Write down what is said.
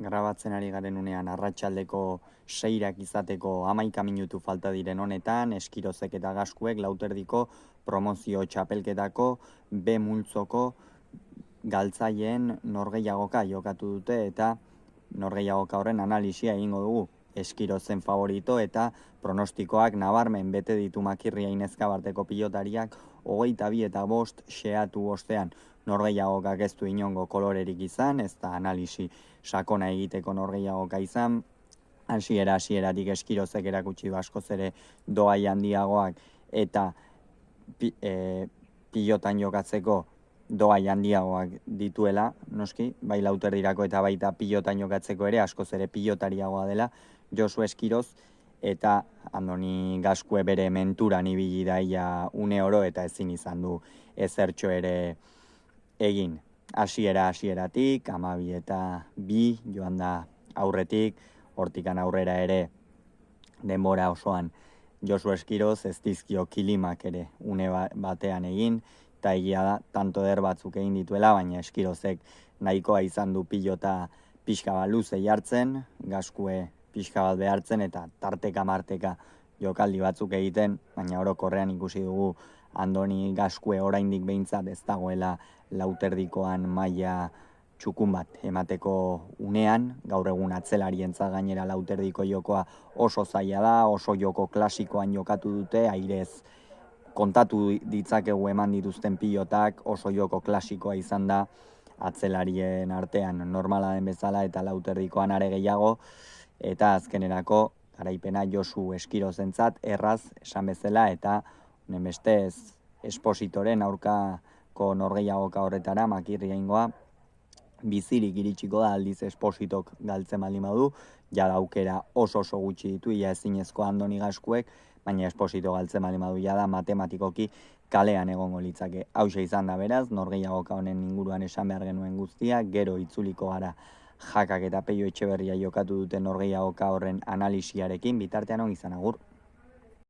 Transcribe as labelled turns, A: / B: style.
A: grabatzen ari garen unean arratsaldeko 6 izateko 11 minutu falta diren honetan, Eskirozek eta Gaskuek Lauterdiko promozio txapelketako B multzoko galtzaileen norgehiagoka jokatu dute eta norgehiagoka horren analisia egingo dugu. Eskirozen favorito eta pronostikoak nabarmen bete ditu Makirria Inezkabarteko pilotariak 22-5 xeatu ostean. Norgehiagokak ez du inongo kolorerik izan, ez da analisi sakona egiteko norgehiagoka izan. Hasieratik Eskirozek erakutsi du askoz ere doai handiagoak eta pilotan jokatzeko doai handiagoak dituela, noski, bai Lauterdirako eta baita pilotan jokatzeko ere askoz ere pilotariagoa dela Josu Eskiroz, eta Andoni Gaskue bere menturan ibili daia une oro eta ezin izan du ezertxo ere egin. Hasieratik 12-2 joan da aurretik, hortikan aurrera ere denbora osoan Josu Eskiroz ez dizkio kilimak ere une batean egin, eta egia da, tanto eder batzuk egin dituela, baina Eskirozek nahikoa izan du pilota pixka bat luze jartzen, Gaskue pixka bat behartzen eta tarteka-marteka jokaldi batzuk egiten, baina orokorrean ikusi dugu Andoni Gaskue oraindik behintzat ez dagoela Lauterdikoan maila txukun bat emateko unean. Gaur egun atzelarientzat gainera Lauterdiko jokoa oso zaila da, oso joko klasikoan jokatu dute, airez kontatu ditzakegu eman dituzten pilotak, oso joko klasikoa izan da atzelarien artean normala den bezala eta Lauterdikoan are gehiago, eta azkenerako garaipena Josu Eskirozentzat erraz esan bezala, eta honen bestez Espositoren aurkako norgehiagoka horretara Makirria ingoa bizirik iritsiko da, aldiz Espositok galtzen baldin badu, jada aukera oso gutxi ditu, ia ezinezko Andoni Gaskuek, baina Esposito galtzen baldin badu jada matematikoki kalean egongo litzake. Hauxe izan da beraz, norgehiagoka honen inguruan esan behar genuen guztia, gero itzuliko gara Jakak eta Peio Etxeberria jokatu duten norgehiagoka horren analisiarekin, bitartean on izan, agur.